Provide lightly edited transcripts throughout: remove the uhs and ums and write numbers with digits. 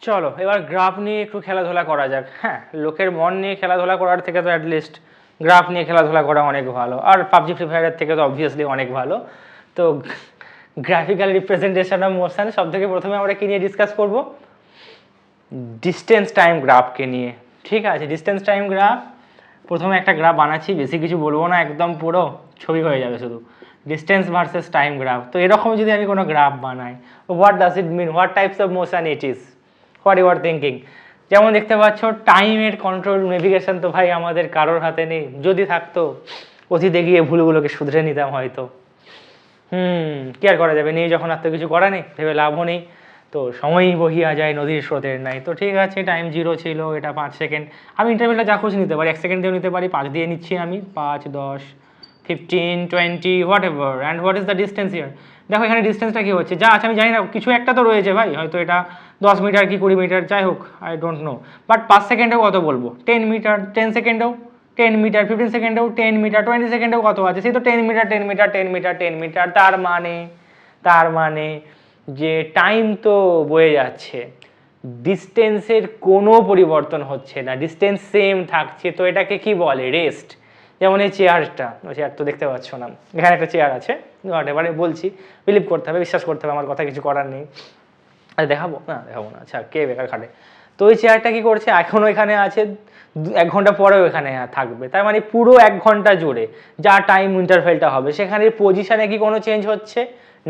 চলো এবার গ্রাফ নিয়ে একটু খেলাধুলা করা যাক। হ্যাঁ, লোকের মন নিয়ে খেলাধুলা করার থেকে তো অ্যাটলিস্ট গ্রাফ নিয়ে খেলাধুলা করা অনেক ভালো, আর পাবজি ফ্রি ফায়ারের থেকে তো অবভিয়াসলি অনেক ভালো। তো গ্রাফিক্যাল রিপ্রেজেন্টেশন অফ মোশন সব থেকে প্রথমে আমরা কি নিয়ে ডিসকাস করব? ডিস্টেন্স টাইম গ্রাফকে নিয়ে। ঠিক আছে, ডিস্টেন্স টাইম গ্রাফ প্রথমে একটা গ্রাফ বানাচ্ছি, বেশি কিছু বলবো না, একদম পুরো ছবি হয়ে যাবে শুধু ডিস্টেন্স ভার্সেস টাইম গ্রাফ। তো এরকম যদি আমি কোনো গ্রাফ বানাই, what does it mean, what types of motion it is, what you are thinking. যেমন দেখতে পাচ্ছ টাইমের কন্ট্রোল নেভিগেশন তো ভাই আমাদের কারোর হাতে নেই, যদি থাকতো অতীতে গিয়ে ভুলগুলোকে শুধরে নিতাম হয়তো। কি আর করা যাবে, নেই যখন আর তো কিছু করা নেই, ভেবে লাভও নেই। তো সময়ই বহিয়া যায় নদীর স্রোতের নাই। তো ঠিক আছে, টাইম 0 ছিল, এটা 5 সেকেন্ড। আমি ইন্টারভেলটা যা খুশি নিতে পারি, 1 সেকেন্ড দিয়েও নিতে পারি, 5 দিয়ে নিচ্ছি আমি, 5, 10, 15, 20, what ever. And what is the distance here? দেখো এখানে ডিস্টেন্সটা কী হচ্ছে, যা আছে আমি জানি না, কিছু একটা তো রয়েছে ভাই, হয়তো এটা 10 মিটার কি 20 মিটার, যাই হোক, আই ডোন্ট নো। বাট 5 সেকেন্ডেও কত বলবো? 10 মিটার, 10 সেকেন্ডেও 10 মিটার, 15 সেকেন্ডেও 10 মিটার, 20 সেকেন্ডেও কত আছে? সেই তো 10 মিটার 10 মিটার 10 মিটার 10 মিটার। তার মানে যে টাইম তো বয়ে যাচ্ছে, ডিস্টেন্সের কোনো পরিবর্তন হচ্ছে না, ডিস্টেন্স সেম থাকছে। তো এটাকে কি বলে? রেস্ট। যেমন এই চেয়ারটা, চেয়ার তো দেখতে পাচ্ছ না, এখানে একটা চেয়ার আছে, এবারে বলছি, বিলিভ করতে হবে, বিশ্বাস করতে হবে, আমার কথা কিছু করার নেই। আচ্ছা দেখাবো না, আচ্ছা কে বেকার খাটে। তো ওই চেয়ারটা কি করছে, এখনও এখানে আছে, 1 ঘন্টা পরেও এখানে থাকবে। তার মানে পুরো 1 ঘন্টা জুড়ে যা টাইম ইন্টারভেলটা হবে, সেখানে পজিশানে কি কোনো চেঞ্জ হচ্ছে?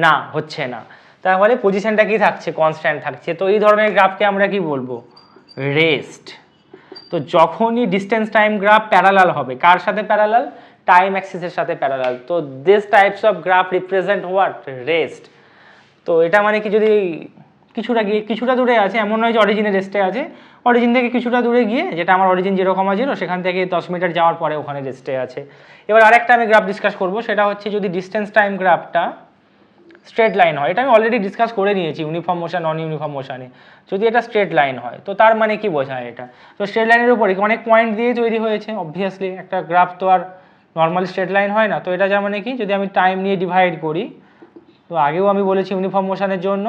না, হচ্ছে না। তাহলে পজিশনটা কি থাকছে? কনস্ট্যান্ট থাকছে। তো এই ধরনের গ্রাফকে আমরা কি বলবো? রেস্ট। তো যখনই ডিস্টেন্স টাইম গ্রাফ প্যারালাল হবে, কার সাথে প্যারালাল? টাইম অ্যাক্সিসের সাথে প্যারালাল। তো this types of graph represent what? Rest. তো এটা মানে কি, যদি কিছুটা দূরে আছে, এমন নয় যে অরিজিনের রেস্টে আছে, অরিজিন থেকে কিছুটা দূরে গিয়ে, যেটা আমার অরিজিন 0,0 সেখান থেকে 10 মিটার যাওয়ার পরে ওখানে রেস্টে আছে। এবার আরেকটা আমি গ্রাফ ডিসকাস করবো, সেটা হচ্ছে যদি ডিস্টেন্স টাইম গ্রাফটা স্ট্রেট লাইন হয়, এটা আমি অলরেডি ডিসকাস করে নিয়েছি ইউনিফর্ম মোশন নন ইউনিফর্ম মোশনে। যদি এটা স্ট্রেট লাইন হয়, তো তার মানে কি বোঝায় এটা? তো স্ট্রেট লাইনের উপরে অনেক পয়েন্ট দিয়ে তৈরি হয়েছে, অবভিয়াসলি একটা গ্রাফ তো আর নর্মালি স্ট্রেট লাইন হয় না। তো এটা যেমন কি, যদি আমি টাইম নিয়ে ডিভাইড করি, তো আগেও আমি বলেছি ইউনিফর্ম মোশনের জন্য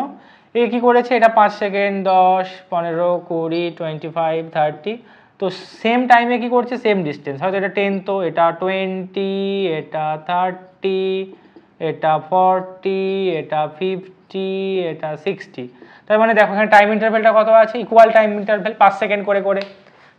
এ কী করেছে, এটা 5 সেকেন্ড, 10, 15, 20, 25, 30। তো সেম টাইমে কি করছে, সেম ডিস্টেন্স, হয়তো এটা 10, তো এটা 20, এটা 30, এটা 40, এটা 50, এটা 60। তার মানে দেখো এখানে টাইম ইন্টারভেলটা কত আছে, ইকুয়াল টাইম ইন্টারভেল, 5 সেকেন্ড করে করে,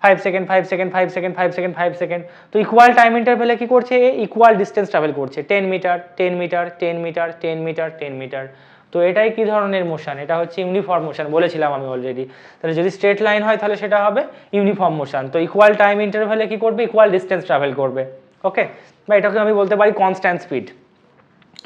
5 second 5 second 5 second 5 second 5 second. তো ইকুয়াল টাইম ইন্টারভেলে কি করছে, ইকুয়াল ডিস্টেন্স ট্রাভেল করছে, 10 metre 10 metre 10 metre 10 metre 10 metre. তো এটাই কি ধরনের মোশন? এটা হচ্ছে ইউনিফর্ম মোশন, বলেছিলাম আমি অলরেডি। তাহলে যদি স্ট্রেট লাইন হয় তাহলে সেটা হবে ইউনিফর্ম মোশন। তো ইকুয়াল টাইম ইন্টারভেলে কি করবে, ইকুয়াল ডিস্টেন্স ট্রাভেল করবে। ওকে, বা এটাকে আমি বলতে পারি কনস্ট্যান্ট স্পিড।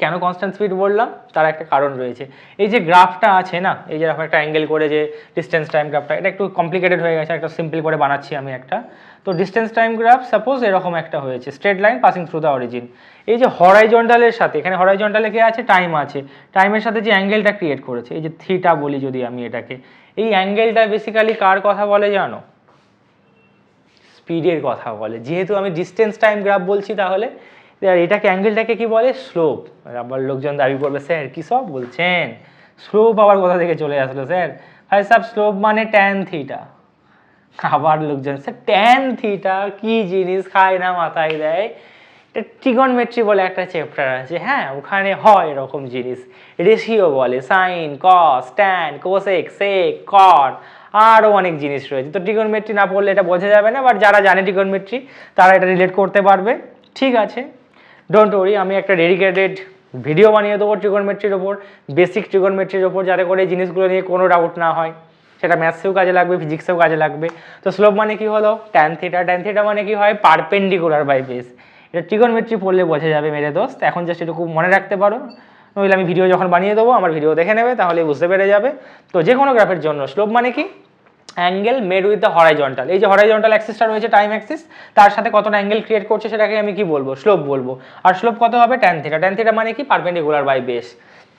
কেন কনস্ট্যান্ট স্পিড বললাম, তার একটা কারণ রয়েছে। এই যে গ্রাফটা আছে না, এই যে একটা অ্যাঙ্গেল করে যে ডিস্টেন্স টাইম গ্রাফটা, এটা একটু কমপ্লিকেটেড হয়ে গেছে, একটা সিম্পল করে বানাচ্ছি আমি একটা। তো ডিস্টেন্স টাইম গ্রাফ সাপোজ এরকম একটা হয়েছে, straight line passing through the origin. এই যে হরাইজন্টালের সাথে, এখানে হরাইজন্টালে কে আছে, টাইম আছে, টাইমের সাথে যে অ্যাঙ্গেলটা ক্রিয়েট করেছে, এই যে থিটা বলি যদি আমি এটাকে, এই অ্যাঙ্গেলটা বেসিক্যালি কার কথা বলে জানো? স্পিডের কথা বলে। যেহেতু আমি ডিস্টেন্স টাইম গ্রাফ বলছি, তাহলে এটাকে অ্যাঙ্গেলটাকে কি বলে? স্লোপ। আবার লোকজন দাবি করবে, স্যার কী সব বলছেন, স্লোপ আবার কোথা থেকে চলে আসলো স্যার? ভাই সাব, স্লোপ মানে ট্যান থিটা। আবার লোকজন, স্যার ট্যান থিটা কি জিনিস, খায় না মাথায় দেয়। এটা ট্রিগনমেট্রি বলে একটা চ্যাপ্টার আছে, হ্যাঁ ওখানে হয় এরকম জিনিস, রেশিও বলে, সাইন, কস, ট্যান, কোসেক, সেক, কট, আরও অনেক জিনিস রয়েছে। তো ট্রিগনমেট্রি না পড়লে এটা বোঝা যাবে না, বাট যারা জানে ট্রিগনমেট্রি তারা এটা রিলেট করতে পারবে। ঠিক আছে, ডোন্ট ওয়ারি, আমি একটা ডেডিকেটেড ভিডিও বানিয়ে দেবো ট্রিগনমেট্রির ওপর, বেসিক ট্রিগনমেট্রির ওপর, যাতে করে এই জিনিসগুলো নিয়ে কোনো ডাউট না হয়। সেটা ম্যাথসেও কাজে লাগবে, ফিজিক্সেও কাজে লাগবে। তো স্লোপ মানে কি হলো, ট্যান থিটা। ট্যান থিটা মানে কি হয়, পারপেন্ডিকুলার বাই বেস। এটা ট্রিগনমেট্রি পড়লে বোঝা যাবে মেরে দোস্ত, এখন জাস্ট এটুকু মনে রাখতে পারো, নইলে আমি ভিডিও যখন বানিয়ে দেবো আমার ভিডিও দেখে নেবে, তাহলে বুঝতে পেরে যাবে। তো যে কোনো গ্রাফের জন্য স্লোপ মানে কি, angle made with the horizontal. এই যে হরাইজন্টাল অ্যাক্সিসটা রয়েছে, টাইম অ্যাক্সিস, তার সাথে কতটা অ্যাঙ্গেল ক্রিয়েট করছে সেটাকে আমি কি বলবো, স্লোপ বলবো। আর স্লোপ কত হবে, ট্যান থিটা। ট্যান থিটা মানে কি, পারপেন্ডিকুলার বাই বেস।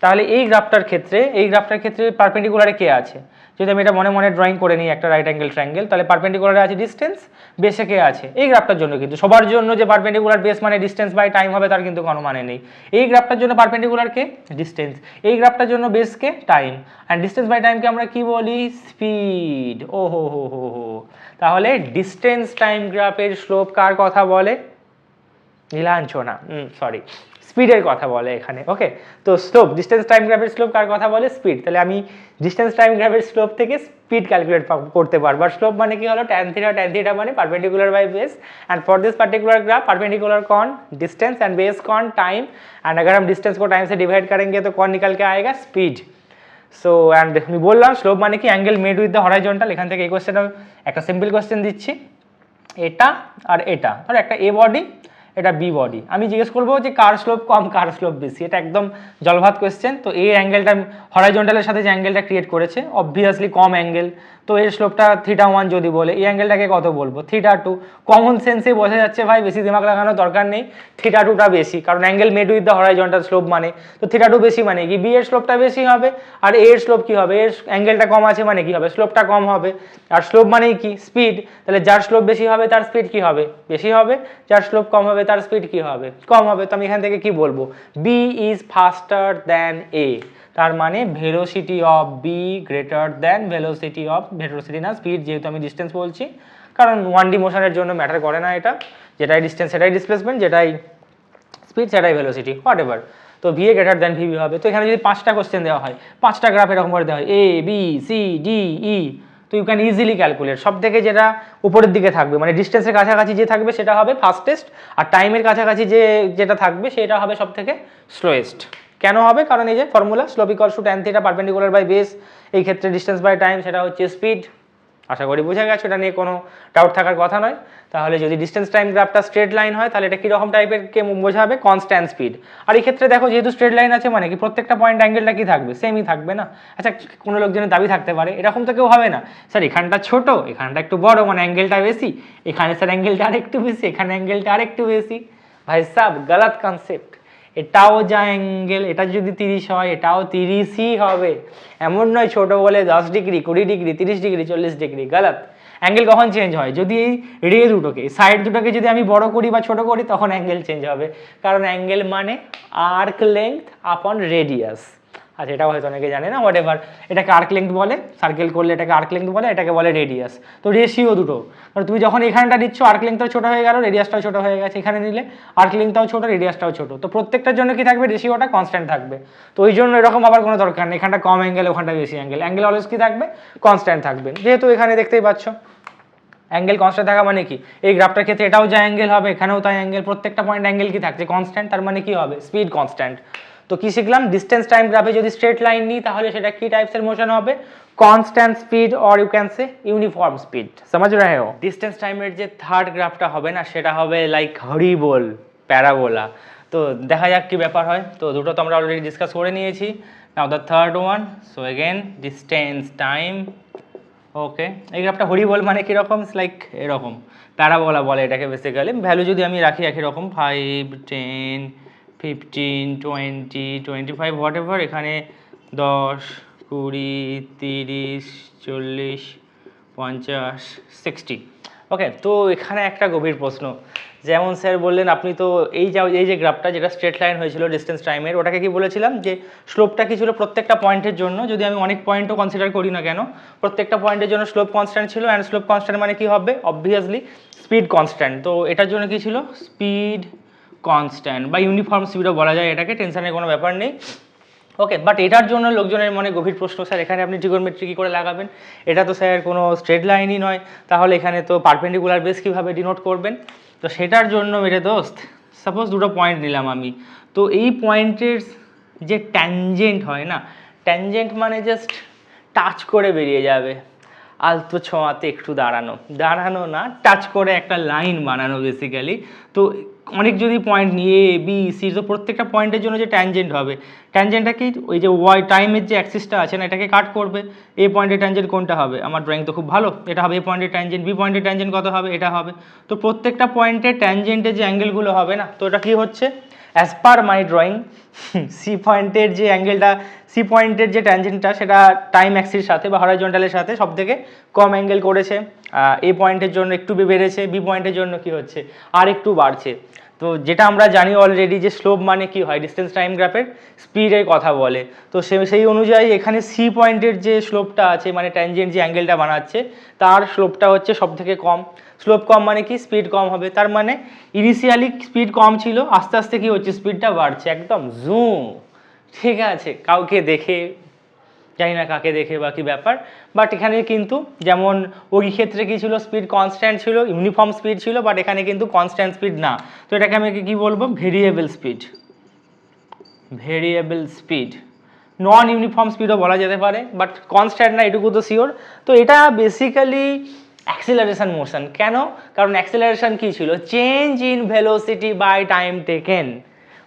তাহলে এই গ্রাফটার ক্ষেত্রে পারপেন্ডিকুলারে কে আছে, যদি আমি এটা মনে মনে ড্রয়িং করে নিই একটা রাইট অ্যাঙ্গেল ট্রায়াঙ্গেল, তাহলে পারপেন্ডিকুলারে আছে ডিস্টেন্স, বেসে কে আছে, এই গ্রাফটার জন্য কিন্তু সবার জন্য যে পারপেন্ডিকুলার বেস মানে ডিস্টেন্স বাই টাইম হবে তার কিন্তু কোনো মানে নেই। এই গ্রাফটার জন্য পারপেন্ডিকুলার কে ডিস্টেন্স, এই গ্রাফটার জন্য বেস কে টাইম, অ্যান্ড ডিস্টেন্স বাই টাইমকে আমরা কি বলি স্পিড। ও হো হো হো হো, তাহলে ডিস্টেন্স টাইম গ্রাফের স্লোপ কার কথা বলে, নীলাঞ্চনা সরি স্পিডের কথা বলে এখানে। ওকে, তো স্লোপ ডিস্টেন্স টাইম গ্রাফের স্লোপ কার কথা বলে স্পিড, তাহলে আমি ডিস্টেন্স টাইম গ্রাফের স্লোপ থেকে স্পিড ক্যালকুলেট করতে পারবো। আর স্লোপ মানে কি হলো tan থিটা মানে perpendicular by base, and for this particular graph perpendicular कौन डिस्टेंस एंड बेस कौन टाइम, एंड अगर हम डिस्टेंस को टाइम से डिवाइड करेंगे तो कौन निकल के आएगा स्पीड। সো অ্যান্ড আমি বললাম স্লোপ মানে কি angle made with the horizontal. এখান থেকে এই কোয়েশ্চেনটা একটা সিম্পল কোয়েশ্চেন দিচ্ছি, এটা আর এটা আর একটা এ বডি এটা বি বডি, আমি জিজ্ঞেস করবো যে কার স্লোপ কম কার স্লোপ বেশি, এটা একদম জলভাত কোয়েশ্চেন। তো এই অ্যাঙ্গেলটা হরাইজন্টালের সাথে যে অ্যাঙ্গেলটা ক্রিয়েট করেছে অবভিয়াসলি কম অ্যাঙ্গেল, তো এর স্লোপটা θ1 যদি বলে এই অ্যাঙ্গেলটাকে কত বলবো θ2। কমন সেন্সে বোঝা যাচ্ছে ভাই, বেশি দিমাগ লাগানোর দরকার নেই, θ2টা বেশি, কারণ angle made with the horizontal slope মানে, তো θ2 বেশি মানে কি বি এর স্লোপটা বেশি হবে, আর এ এর স্লোপ কি হবে, এর অ্যাঙ্গেলটা কম আছে মানে কি হবে স্লোপটা কম হবে, আর স্লোপ মানেই কি স্পিড, তাহলে যার স্লোপ বেশি হবে তার স্পিড কি হবে বেশি হবে, যার স্লোপ কম হবে তার স্পিড কি হবে কম হবে। তো আমি এখান থেকে কি বলবো B is faster than A, তার মানে velocity of B greater than velocity না স্পিড, যেহেতু আমি ডিস্টেন্স বলছি, কারণ 1D মোশনের জন্য ম্যাটার করে না এটা, যেটাই ডিস্টেন্স সেটাই ডিসপ্লেসমেন্ট, যেটাই স্পিড সেটাই ভেলোসিটি হোয়াট এভার। তো V A greater than VB হবে। তো এখানে যদি 5টা কোশ্চেন দেওয়া হয়, 5টা গ্রাফ এরকম করে দেওয়া হয় A B C D E, তো ইউ ক্যান ইজিলি ক্যালকুলেট সব থেকে যেটা উপরের দিকে থাকবে মানে ডিস্টেন্সের কাছাকাছি যে থাকবে সেটা হবে ফাস্টেস্ট, আর টাইমের কাছাকাছি যেটা থাকবে সেটা হবে সব থেকে স্লোয়েস্ট। কেন হবে, কারণ এই যে formula slope equals to tan theta perpendicular by base, এই ক্ষেত্রে ডিস্টেন্স বাই টাইম সেটা হচ্ছে স্পিড। আশা করি বোঝা গেছে, এটা নিয়ে কোনো ডাউট থাকার কথা নয়। তাহলে যদি ডিস্টেন্স টাইম গ্রাফটা স্ট্রেট লাইন হয় তাহলে এটা কীরকম টাইপের কে বোঝাবে কনস্ট্যান্ট স্পিড। আর এই ক্ষেত্রে দেখো যেহেতু স্ট্রেট লাইন আছে মানে কি প্রত্যেকটা পয়েন্ট অ্যাঙ্গেলটা কি থাকবে সেমই থাকবে না। আচ্ছা কোনো লোকজনের দাবি থাকতে পারে এরকম তো কেউ হবে না স্যার এখানটা ছোট এখানটা একটু বড় মানে অ্যাঙ্গেলটা বেশি, এখানে স্যার অ্যাঙ্গেলটা আরেকটু বেশি এখানে অ্যাঙ্গেলটা আরেকটু বেশি। ভাই সাব গলত কনসেপ্ট, এটাও যা অ্যাঙ্গেল এটা যদি 30 হয় এটাও 30ই হবে, এমন নয় ছোট বলে 10 ডিগ্রি 20 ডিগ্রি 30 ডিগ্রি 40 ডিগ্রি, গলত। অ্যাঙ্গেল কখন চেঞ্জ হয়, যদি এই রে দুটোকে সাইড দুটোকে যদি আমি বড় করি বা ছোট করি তখন অ্যাঙ্গেল চেঞ্জ হবে, কারণ অ্যাঙ্গেল মানে আর্ক লেংথ আপন রেডিয়াস। আচ্ছা এটাও হয়তো অনেকে জানে না, হোয়াট এভার, এটাকে আর্ক লেংথ বলে, সার্কেল করলে এটাকে আর্ক লেংথ বলে, এটাকে বলে রেডিয়াস। তো রেশিও দুটো, কারণ তুমি যখন এখানটা দিচ্ছ আর্ক লেংথটাও ছোটো হয়ে গেল রেডিয়াসটাও ছোটো হয়ে গেছে, এখানে নিলে আর্ক লেংথটাও ছোটো রেডিয়াসটাও ছোটো, তো প্রত্যেকটার জন্য কি থাকবে রেশিওটা কনস্ট্যান্ট থাকবে। তো ওই জন্য এরকম আবার কোনো দরকার নেই এখানটা কম অ্যাঙ্গেল ওখানটা বেশি অ্যাঙ্গেল, অ্যাঙ্গেল অলওয়েজ কি থাকবে কনস্ট্যান্ট থাকবে। যেহেতু এখানে দেখতেই পাচ্ছ অ্যাঙ্গেল কনস্ট্যান্ট থাকা মানে কি এই গ্রাফটার ক্ষেত্রে এটাও যা অ্যাঙ্গেল হবে এখানেও তাই অ্যাঙ্গেল, প্রত্যেকটা পয়েন্ট অ্যাঙ্গেল কি থাকছে কনস্ট্যান্ট, তার মানে কি হবে স্পিড কনস্ট্যান্ট। তো কি শিখলাম ডিস্টেন্স টাইম গ্রাফে যদি স্ট্রেট লাইন নিই তাহলে সেটা কি টাইপসের মোশন হবে constant speed or you can say uniform speed, समझ रहे हो। ডিস্টেন্স টাইমের যে থার্ড গ্রাফটা হবে না সেটা হবে লাইক হরিবোল প্যারাবোলা। তো দেখা যাক কি ব্যাপার হয়। তো দুটো তো আমরা অলরেডি ডিসকাস করে নিয়েছি, now the third one. So again distance time, okay এই গ্রাফটা হরিবোল মানে কীরকম লাইক এরকম প্যারাবোলা বলে এটাকে বেসিক্যালি, ভ্যালু যদি আমি রাখি একই রকম 5 10 15 20 25 হোয়াট এভার, এখানে 10 20 30 40 50 60। ওকে তো এখানে একটা গভীর প্রশ্ন, যেমন স্যার বললেন আপনি তো এই যে গ্রাফটা যেটা স্ট্রেট লাইন হয়েছিল ডিস্টেন্স টাইমের ওটাকে কি বলেছিলাম যে স্লোপটা কি ছিল প্রত্যেকটা পয়েন্টের জন্য, যদি আমি অনেক পয়েন্টও কনসিডার করি না কেন প্রত্যেকটা পয়েন্টের জন্য স্লোপ কনস্ট্যান্ট ছিল, অ্যান্ড স্লোপ কনস্ট্যান্ট মানে কি হবে অবভিয়াসলি স্পিড কনস্ট্যান্ট। তো এটার জন্য কি ছিল স্পিড কনস্ট্যান্ট বা ইউনিফর্ম স্পিডও বলা যায় এটাকে, টেনশনের কোনো ব্যাপার নেই। ওকে বাট এটার জন্য লোকজনের মনে গভীর প্রশ্ন স্যার এখানে আপনি ট্রিগোনোমেট্রি কী করে লাগাবেন, এটা তো স্যার কোনো স্ট্রেট লাইনই নয়, তাহলে এখানে তো পারপেন্ডিকুলার বেস কীভাবে ডিনোট করবেন। তো সেটার জন্য মেরে দোস্ত সাপোজ দুটো পয়েন্ট নিলাম আমি, তো এই পয়েন্টের যে ট্যানজেন্ট হয় না, ট্যানজেন্ট মানে জাস্ট টাচ করে বেরিয়ে যাবে, আলতো ছোঁয়াতে একটু দাঁড়ানো না টাচ করে একটা লাইন বানানো বেসিক্যালি। তো অনেক যদি পয়েন্ট নিয়ে এ বি সি, তো প্রত্যেকটা পয়েন্টের জন্য যে ট্যানজেন্ট হবে, ট্যানজেন্টটা কি ওই যে ওয়াই টাইমের যে অ্যাক্সিসটা আছে না এটাকে কাট করবে, এ পয়েন্টের ট্যানজেন্ট কোনটা হবে, আমার ড্রয়িং তো খুব ভালো, এটা হবে এ পয়েন্টের ট্যানজেন্ট, বি পয়েন্টের ট্যানজেন্ট কত হবে এটা হবে। তো প্রত্যেকটা পয়েন্টের ট্যানজেন্টের যে অ্যাঙ্গেলগুলো হবে না, তো এটা কি হচ্ছে অ্যাজ পার মাই ড্রয়িং সি পয়েন্টের যে অ্যাঙ্গেলটা, সি পয়েন্টের যে ট্যানজেন্টটা সেটা টাইম অ্যাক্সিস সাথে বা হরাইজন্টালের সাথে সব থেকে কম অ্যাঙ্গেল করেছে। এ পয়েন্টের জন্য একটু বেড়েছে, বি পয়েন্টের জন্য কি হচ্ছে আর একটু বাড়ছে। তো যেটা আমরা জানি অলরেডি যে স্লোপ মানে কি হয়, ডিস্টেন্স টাইম গ্রাফের স্পিডের কথা বলে। তো সেই অনুযায়ী এখানে সি পয়েন্টের যে স্লোপটা আছে মানে ট্যানজেন্ট যে অ্যাঙ্গেলটা বানাচ্ছে তার স্লোপটা হচ্ছে সব থেকে কম। স্লোপ কম মানে কি স্পিড কম হবে, তার মানে ইনিশিয়ালি স্পিড কম ছিল, আস্তে আস্তে কি হচ্ছে স্পিডটা বাড়ছে একদম জুম। ঠিক আছে, কাউকে দেখে, জানি না কাকে দেখে বা কি ব্যাপার, বাট এখানে কিন্তু যেমন ওই ক্ষেত্রে কি ছিল স্পিড কনস্ট্যান্ট ছিল, ইউনিফর্ম স্পিড ছিল, বাট এখানে কিন্তু কনস্ট্যান্ট স্পিড না। তো এটাকে আমি কি বলবো, ভেরিয়েবল স্পিড। ভেরিয়েবল স্পিড, নন ইউনিফর্ম স্পিডও বলা যেতে পারে, বাট কনস্ট্যান্ট না এটুকু তো শিওর। তো এটা বেসিক্যালি অ্যাক্সিলারেশন মোশন। কেন? কারণ অ্যাক্সিলারেশন কি ছিল, change in velocity by time taken.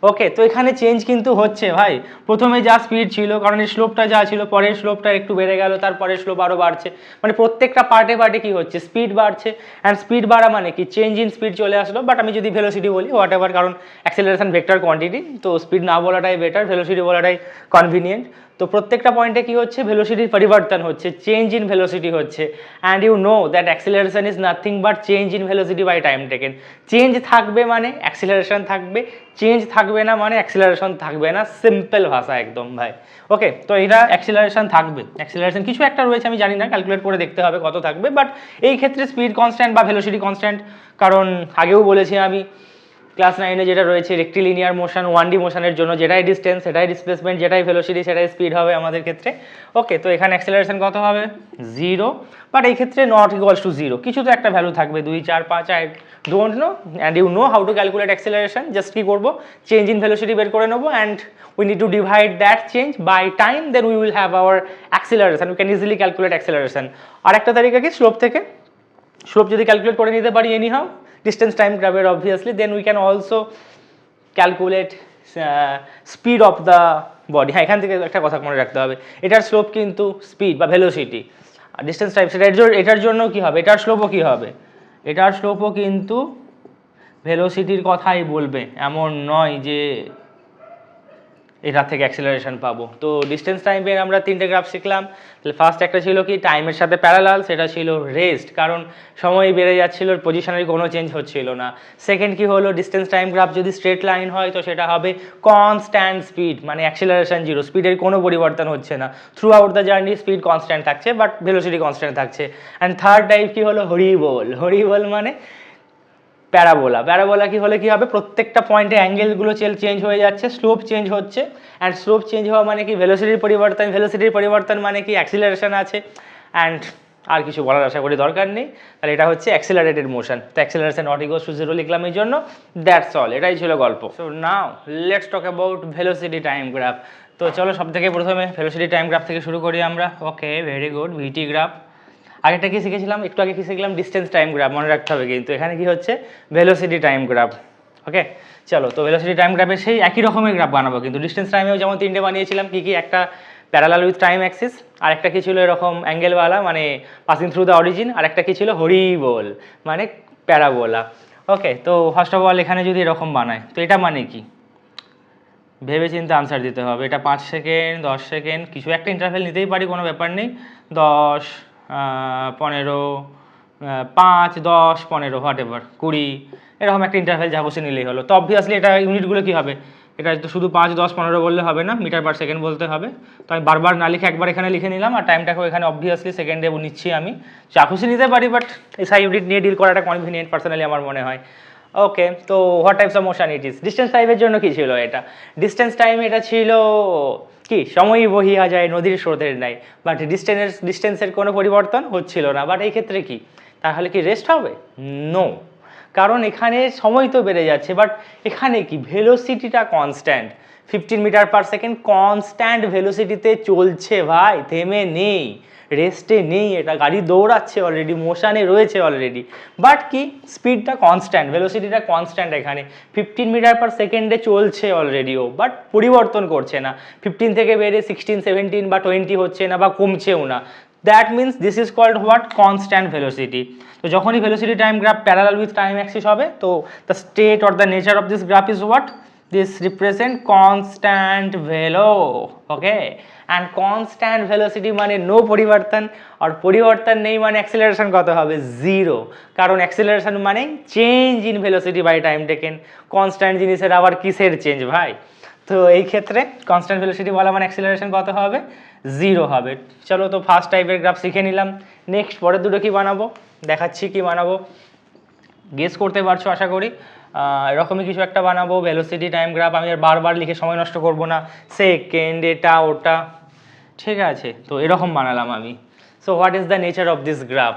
Okay, তো এখানে চেঞ্জ কিন্তু হচ্ছে ভাই। প্রথমে যা স্পিড ছিল, কারণ এই স্লোপটা যা ছিল, পরের স্লোপটা একটু বেড়ে গেল, তারপরের স্লোপ আরও বাড়ছে, মানে প্রত্যেকটা পার্টে পার্টে কি হচ্ছে স্পিড বাড়ছে। অ্যান্ড স্পিড বাড়া মানে কি চেঞ্জ ইন স্পিড চলে আসলো। বাট আমি যদি ভেলোসিটি বলি হোয়াট এভার, কারণ অ্যাক্সিলারেশন ভেক্টর কোয়ান্টিটি, তো স্পিড না বলাটাই বেটার, ভেলোসিটি বলাটাই কনভিনিয়েন্ট। তো প্রত্যেকটা পয়েন্টে কি হচ্ছে, ভেলোসিটির পরিবর্তন হচ্ছে, চেঞ্জ ইন ভেলোসিটি হচ্ছে। And you know that acceleration is nothing but change in velocity by time taken. Change থাকবে মানে অ্যাক্সিলারেশন থাকবে, চেঞ্জ থাকবে না মানে অ্যাক্সিলারেশন থাকবে না, সিম্পল ভাষা একদম ভাই। ওকে, তো এটা অ্যাক্সিলারেশন থাকবে, অ্যাক্সিলারেশন কিছু একটা রয়েছে আমি জানি না, ক্যালকুলেট করে দেখতে হবে কত থাকবে। বাট এই ক্ষেত্রে স্পিড কনস্ট্যান্ট বা ভেলোসিটি কনস্ট্যান্ট, কারণ আগেও বলেছি আমি ক্লাস 9-এ যেটা রয়েছে রেক্টিলিনিয়ার মোশন, 1D মোশনের জন্য যেটাই ডিস্টেন্স সেটাই ডিসপ্লেসমেন্ট, যেটাই ভেলোসিটি সেটাই স্পিড হবে আমাদের ক্ষেত্রে। ওকে, তো এখানে অ্যাক্সিলারেশন কত হবে 0, বাট এই ক্ষেত্রে নট ইকুয়ালস টু 0, কিছু তো একটা ভ্যালু থাকবে, 2, 4, 5, I don't know. And you know how to calculate acceleration. Just কি করবো, চেঞ্জ ইন ভেলোসিটি বের করে নেবো, and we need to divide that change by time, then we will have our acceleration. We can easily calculate acceleration. আর একটা তারিখে কি, slope থেকে, স্লোপ যদি ক্যালকুলেট করে নিতে পারি এনি হাউ ডিস্টেন্স টাইম গ্রাফের obviously, then we can also calculate speed of the body. হ্যাঁ, এখান থেকে একটা কথা মনে রাখতে হবে, এটার স্লোপ কিন্তু স্পিড বা ভেলোসিটি, আর ডিস্টেন্স টাইম সেটা এটার জন্য কি হবে, এটার স্লোপও কি হবে, এটার স্লোপও কিন্তু ভেলোসিটির কথাই বলবে, এমন নয় যে এটা থেকে অ্যাক্সিলারেশন পাবো। তো ডিস্টেন্স টাইমের আমরা 3টে গ্রাফ শিখলাম। তাহলে ফার্স্ট একটা ছিল কি টাইমের সাথে প্যারালাল, সেটা ছিল রেস্ট, কারণ সময় বেড়ে যাচ্ছিল, পজিশনের কোনো চেঞ্জ হচ্ছিল না। সেকেন্ড কি হলো, ডিস্টেন্স টাইম গ্রাফ যদি স্ট্রেট লাইন হয় তো সেটা হবে কনস্ট্যান্ট স্পিড, মানে অ্যাক্সিলারেশন 0, স্পিডের কোনো পরিবর্তন হচ্ছে না, through out the journey speed constant থাকছে, বাট ভেলোসিটি কনস্ট্যান্ট থাকছে। অ্যান্ড থার্ড টাইপ কি হলো, হরিবোল। হরিবোল মানে প্যারাবোলা। প্যারাবোলা কি হলে কি হবে, প্রত্যেকটা পয়েন্টে অ্যাঙ্গেলগুলো চেঞ্জ হয়ে যাচ্ছে, স্লোপ চেঞ্জ হচ্ছে। অ্যান্ড স্লোপ চেঞ্জ হওয়া মানে কি ভেলোসিটির পরিবর্তন, ভেলোসিটির পরিবর্তন মানে কি অ্যাক্সিলারেশন আছে। অ্যান্ড আর কিছু বলার আশা করি দরকার নেই। তাহলে এটা হচ্ছে অ্যাক্সিলারেটেড মোশন। তো অ্যাক্সিলারেশন নট ইকুয়ালস টু 0 লিখলাম এই জন্য, দ্যাটস অল, এটাই ছিল গল্প। So now let's talk about velocity time graph. তো চলো সব থেকে প্রথমে ভেলোসিটি টাইম গ্রাফ থেকে শুরু করি আমরা। ওকে, ভেরি গুড, ভিটি গ্রাফ। আগেরটা কি শিখেছিলাম, একটু আগে কি শিখলাম, ডিস্টেন্স টাইম গ্রাফ, মনে রাখতে হবে কিন্তু। এখানে কি হচ্ছে ভেলোসিটি টাইম গ্রাফ। ওকে, চলো, তো ভেলোসিটি টাইম গ্রাফের সেই একই রকমের গ্রাফ বানাবো, কিন্তু ডিস্টেন্স টাইমেও যেমন 3টে বানিয়েছিলাম, কি কি, একটা প্যারালাল উইথ টাইম অ্যাক্সিস, আর একটা কি ছিল এরকম অ্যাঙ্গেলওয়ালা মানে পাসিং থ্রু দ্য অরিজিন, আর একটা কি ছিল হরিবোল মানে প্যারাবোলা। ওকে, তো ফার্স্ট অফ অল এখানে যদি এরকম বানায় তো এটা মানে কি, ভেবে চিন্তে আনসার দিতে হবে। এটা 5 সেকেন্ড, 10 সেকেন্ড, কিছু একটা ইন্টারভেল নিতেই পারি, কোনো ব্যাপার নেই, 10, 15, 5, 10, 15, হোয়াট এভার, 20, এরকম একটা ইন্টারভেল যা বসে নিলেই হলো। তো অবভিয়াসলি এটা ইউনিটগুলো কী হবে, এটা তো শুধু 5, 10, 15 বললে হবে না, মিটার পার সেকেন্ড বলতে হবে। তো আমি বারবার না লিখে একবার এখানে লিখে নিলাম, আর টাইমটাকেও এখানে অবভিয়াসলি সেকেন্ডে নিচ্ছি আমি, যা খুশি নিতে পারি, বাট এসআই ইউনিট নিয়ে ডিল করাটা কনভিনিয়েন্ট পার্সোনালি আমার মনে হয়। ওকে, তো what types of motion it is. Distance টাইমের জন্য কি ছিল এটা, ডিস্টেন্স টাইম এটা ছিল কি, সময়ই বহিয়া যায় নদীর স্রোতের নাই, বাট ডিস্টেন্সের কোনো পরিবর্তন হচ্ছিল না। বাট এই ক্ষেত্রে কি, তাহলে কি রেস্ট হবে, নো, কারণ এখানে সময় তো বেড়ে যাচ্ছে, বাট এখানে কি ভেলোসিটিটা constant, 15 metre per second constant ভেলোসিটিতে চলছে ভাই, থেমে নেই, রেস্টে নেই, এটা গাড়ি দৌড়াচ্ছে অলরেডি, মোশনে রয়েছে অলরেডি, বাট কি স্পিডটা কনস্ট্যান্ট, ভেলোসিটিটা কনস্ট্যান্ট, এখানে 15 মিটার পার সেকেন্ডে চলছে অলরেডিও, বাট পরিবর্তন করছে না, 15 থেকে বেড়ে 16, 17 বা 20 হচ্ছে না, বা কমছেও না। That means this is called what, constant velocity. তো যখনই velocity time graph parallel with time axis হবে, তো the state or the nature of this graph is what, this represent constant velo, okay, and constant velocity মানে no পরিবর্তন, আর পরিবর্তন নেই মানে acceleration কত হবে জিরো, কারণ অ্যাক্সিলারেশন মানে change in velocity by time taken. Constant জিনিসের আবার কিসের চেঞ্জ ভাই? তো এই ক্ষেত্রে কনস্ট্যান্ট ভেলোসিটি বলা মানে অ্যাক্সিলারেশন কত হবে? জিরো হবে। চলো তো ফার্স্ট টাইপের গ্রাফ শিখে নিলাম। নেক্সট পরের দুটো কি বানাবো দেখাচ্ছি, কি বানাবো গেস করতে পারছো আশা করি। এরকমই কিছু একটা বানাবো, ভেলোসিটি টাইম গ্রাফ। আমি আর বারবার লিখে সময় নষ্ট করব না, সেকেন্ড এটা ওটা, ঠিক আছে? তো এরকম বানালাম আমি। So what is the nature of this graph?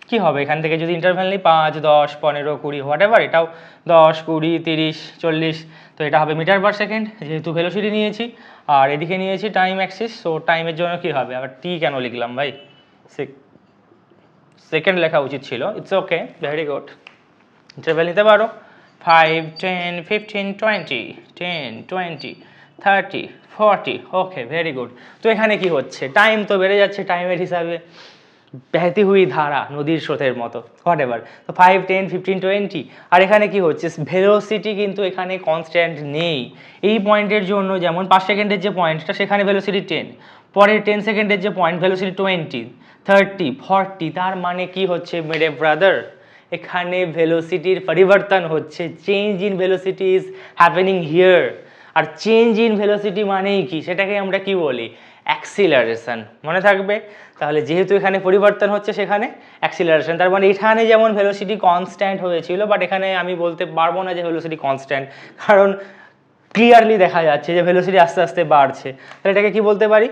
কী হবে এখান থেকে যদি ইন্টারভ্যাল নিই 5, 10, 15, 20 হোয়াট এভার, এটাও 10, 20, 30, 40, তো এটা হবে মিটার পার সেকেন্ড যেহেতু ভেলোসিটি নিয়েছি, আর এদিকে নিয়েছি টাইম অ্যাক্সিস। সো টাইমের জন্য কী হবে, আবার টি কেন লিখলাম ভাই? সেকেন্ড লেখা উচিত ছিল। It's okay, very good. Interval নিতে পারো 5, 10, 15, 20, 10, 20, 30, 40, ওকে ভেরি গুড। তো এখানে কি হচ্ছে, টাইম তো বেড়ে যাচ্ছে, টাইমের হিসাবে বহতি হুই ধারা, নদীর স্রোতের মতো, হোয়াট এভার। তো 5, 10, 15, 20, আর এখানে কি হচ্ছে, ভেলোসিটি কিন্তু এখানে কনস্ট্যান্ট নেই। এই পয়েন্টের জন্য যেমন 5 সেকেন্ডের যে পয়েন্টটা সেখানে ভেলোসিটি 10, পরের 10 সেকেন্ডের যে পয়েন্ট ভেলোসিটি 20, 30, 40, তার মানে কি হচ্ছে মেরে ব্রাদার, এখানে ভেলোসিটির পরিবর্তন হচ্ছে, change in velocity is happening here. আর চেঞ্জ ইন ভেলোসিটি মানেই কি, সেটাকে আমরা কি বলি, অ্যাক্সিলারেশন, মনে থাকবে। তাহলে যেহেতু এখানে পরিবর্তন হচ্ছে সেখানে অ্যাক্সিলারেশন, তার মানে এখানে যেমন ভেলোসিটি কনস্ট্যান্ট হয়েছিল, বাট এখানে আমি বলতে পারবো না যে ভেলোসিটি কনস্ট্যান্ট, কারণ ক্লিয়ারলি দেখা যাচ্ছে যে ভেলোসিটি আস্তে আস্তে বাড়ছে। তাহলে এটাকে কি বলতে পারি,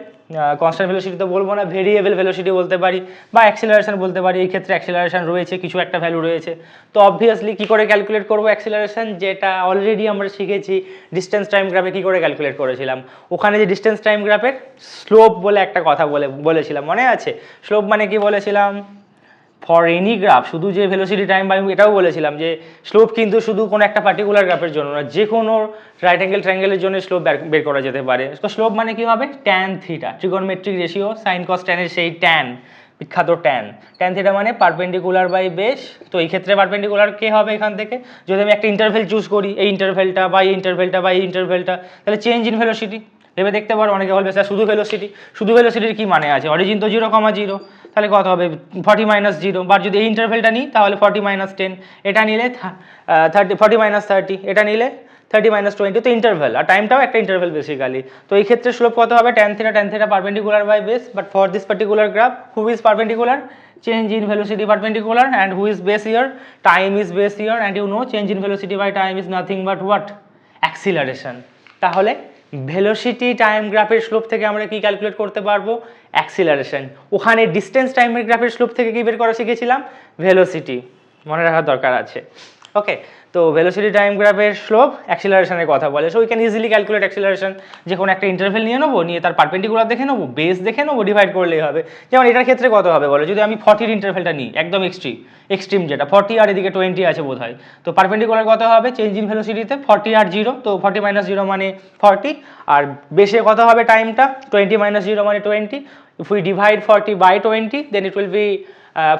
কনস্ট্যান্ট ভেলোসিটি তো বলবো না, ভেরিয়েবল ভেলোসিটি বলতে পারি, বা অ্যাক্সিলারেশন বলতে পারি। এই ক্ষেত্রে অ্যাক্সিলারেশন রয়েছে, কিছু একটা ভ্যালু রয়েছে। তো অবভিয়াসলি কী করে ক্যালকুলেট করবো অ্যাক্সিলারেশন, যেটা অলরেডি আমরা শিখেছি ডিস্টেন্স টাইম গ্রাফে কী করে ক্যালকুলেট করেছিলাম। ওখানে যে ডিস্টেন্স টাইম গ্রাফের স্লোপ বলে একটা কথা বলেছিলাম, মনে আছে? স্লোপ মানে কি বলেছিলাম, ফর এনি গ্রাফ, শুধু যে ভেলোসিটি টাইম, আমি এটাও বলেছিলাম যে স্লোপ কিন্তু শুধু কোনো একটা পার্টিকুলার গ্রাফের জন্য না, যে কোনো রাইট অ্যাঙ্গেল ট্রায়াঙ্গেলের জন্য স্লোপ বের করা যেতে পারে। তো স্লোপ মানে কি হবে, tan theta, trigonometric ratio sine cos ট্যানের সেই ট্যান, বিখ্যাত ট্যান। ট্যান থিটা মানে পারপেন্ডিকুলার বাই বেস। তো এই ক্ষেত্রে পারপেন্ডিকুলার কে হবে এখান থেকে, যদি আমি একটা ইন্টারভেল চুজ করি, এই ইন্টারভেলটা বা এই ইন্টারভেলটা বা এই ইন্টারভেলটা, তাহলে চেঞ্জ ইন ভেলোসিটি ভেবে দেখতে পারো। অনেকে বলবে স্যার শুধু ভেলোসিটি, শুধু ভেলোসিটির কি মানে আছে, অরিজিন তো 0,0, তাহলে কত হবে 40 - 0, বা যদি এই ইন্টারভেলটা নিই তাহলে 40 - 10, এটা নিলে 40 - 30, এটা নিলে 30 - 20, তো ইন্টারভেল, আর টাইমটাও একটা ইন্টারভেল বেসিক্যালি। তো এই ক্ষেত্রে স্লোপ কত হবে, tan theta perpendicular by base, but for this particular graph who is perpendicular, change in velocity perpendicular, and who is base here, time is base here, and you know change in velocity by time is nothing but what, acceleration. তাহলে velocity time গ্রাফের slope থেকে আমরা কি calculate করতে পারবো, acceleration. ওখানে distance টাইমের গ্রাফের স্লোপ থেকে কি বের করা শিখেছিলাম, ভেলোসিটি, মনে রাখার দরকার আছে। ওকে, তো ভেলোসিটি টাইম গ্রাফের স্লোপ অ্যাক্সিলারেশনের কথা বলে। So we can easily calculate acceleration, যে কোনো একটা ইন্টারভেল নিয়ে নেবো, নিয়ে তার পারপেন্ডিকুলার দেখে নেবো, বেস দেখে নেবো, ডিভাইড করলেই হবে। যেমন এটার ক্ষেত্রে কত হবে বলো, যদি আমি 40 ইন্টারভেলটা নিই, একদম এক্সট্রিম যেটা 40 আর এদিকে 20 আছে বোধ হয়, তো পারপেন্ডিকুলার কত হবে, চেঞ্জ ইন ভেলোসিটিতে 40 আর 0, তো 40 - 0 মানে 40, আর বেসে কত হবে টাইমটা, 20 - 0 মানে 20। If we divide 40 by 20, then it will be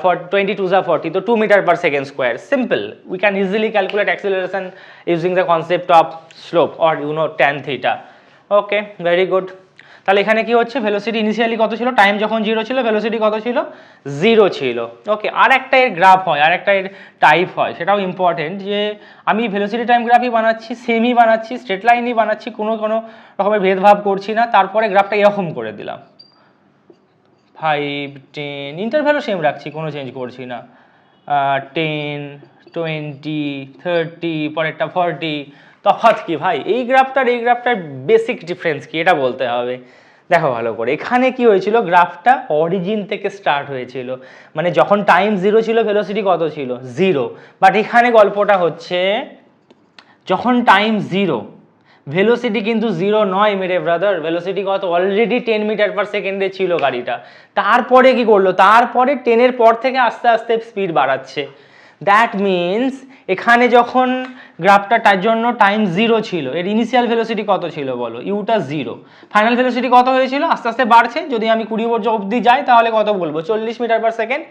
for 22 are 40, so 2 meter per second square. Simple. We can easily calculate acceleration using the concept of slope, or you know tan theta. Okay, very good. তাহলে এখানে কি হচ্ছে, velocity initially কত ছিল, time যখন 0 ছিল velocity কত ছিল, 0 ছিল। ওকে, আর একটা এর গ্রাফ হয়, আর একটা এর টাইপ হয়, সেটাও ইম্পর্টেন্ট, যে আমি ভেলোসিটি টাইম গ্রাফই বানাচ্ছি, সেমই বানাচ্ছি, স্ট্রেট লাইনই বানাচ্ছি, কোনো রকমের ভেদভাব করছি না, তারপরে গ্রাফটা এরকম করে দিলাম 5, 10, ইন্টারভ্যালও সেম রাখছি, কোনো চেঞ্জ করছি না, 10, 20, 30, পরেরটা 40। তফাৎ কি ভাই, এই গ্রাফটার বেসিক ডিফারেন্স কি, এটা বলতে হবে। দেখো ভালো করে, এখানে কি হয়েছিল, গ্রাফটা অরিজিন থেকে স্টার্ট হয়েছিল, মানে যখন টাইম 0 ছিল ভেলোসিটি কত ছিল, 0, বাট এখানে গল্পটা হচ্ছে যখন টাইম 0, ভেলোসিটি কিন্তু 0 নয় মেরে ব্রাদার, ভেলোসিটি কত, অলরেডি 10 মিটার পার সেকেন্ডে ছিল গাড়িটা। তারপরে কি করলো, তারপরে 10-এর পর থেকে আস্তে আস্তে স্পিড বাড়াচ্ছে। দ্যাট মিনস এখানে যখন গ্রাফটার জন্য টাইম 0 ছিল, এর ইনিশিয়াল ভেলোসিটি কত ছিল বলো? ইউটা 0। ফাইনাল ভেলোসিটি কত হয়েছিল? আস্তে আস্তে বাড়ছে, যদি আমি 20 অবধি যাই তাহলে কত বলবো? 40 মিটার পার সেকেন্ড।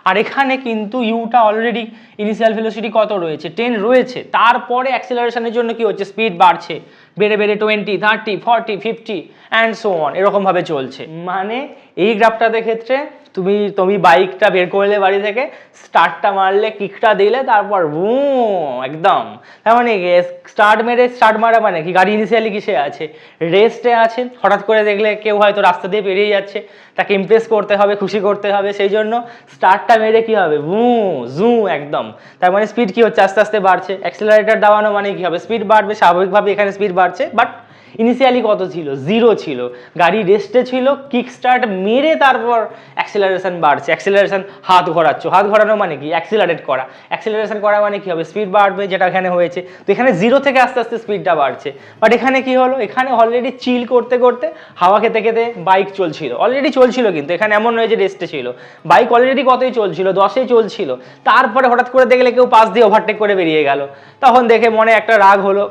আর এখানে কিন্তু ইউটা অলরেডি ইনিশিয়াল ভেলোসিটি কত রয়েছে? 10 রয়েছে। তারপরে অ্যাক্সিলারেশনের জন্য কি হচ্ছে? স্পিড বাড়ছে, বেড়ে বেড়ে 20, 30, 40, 50 অ্যান্ড সো অন, এরকমভাবে চলছে। মানে এই গ্রাফটাতে ক্ষেত্রে তুমি বাইকটা বের করলে বাড়ি থেকে, স্টার্টটা মারলে, কিকটা দিলে, তারপর একদম, তার মানে স্টার্ট মারা মানে কি? গাড়ি ইনিশিয়ালি কিসে আছে? রেস্টে আছে। হঠাৎ করে দেখলে কেউ হয়তো রাস্তা দিয়ে পেরিয়ে যাচ্ছে, তাকে ইমপ্রেস করতে হবে, খুশি করতে হবে, সেই জন্য স্টার্টটা মেরে কি হবে? জু একদম। তার মানে স্পিড কি হচ্ছে? আস্তে আস্তে বাড়ছে। অ্যাক্সিলারেটর দাবানো মানে কি হবে? স্পিড বাড়বে, স্বাভাবিকভাবে এখানে স্পিড বাড়ছে, বাট ইনিশিয়ালি কত ছিল? 0 ছিল। গাড়ি রেস্টে ছিল, কিক স্টার্ট মেরে তারপর অ্যাক্সিলারেশন বাড়ছে। অ্যাক্সিলারেশন হাত ঘোরাচ্ছ, হাত ঘোরানো মানে কি? অ্যাক্সিলারেট করা। অ্যাক্সিলারেশন করা মানে কি হবে? স্পিড বাড়বে, যেটা এখানে হয়েছে। তো এখানে 0 থেকে আস্তে আস্তে স্পিডটা বাড়ছে। বাট এখানে কি হলো? এখানে অলরেডি চিল করতে করতে, হাওয়া খেতে খেতে বাইক চলছিল, অলরেডি চলছিল, কিন্তু এখানে এমন নয় যে রেস্টে ছিল। বাইক অলরেডি কতই চলছিল? 10-এ চলছিল। তারপরে হঠাৎ করে দেখলে কেউ পাশ দিয়ে ওভারটেক করে বেরিয়ে গেল, তখন দেখে মনে একটা রাগ হলো,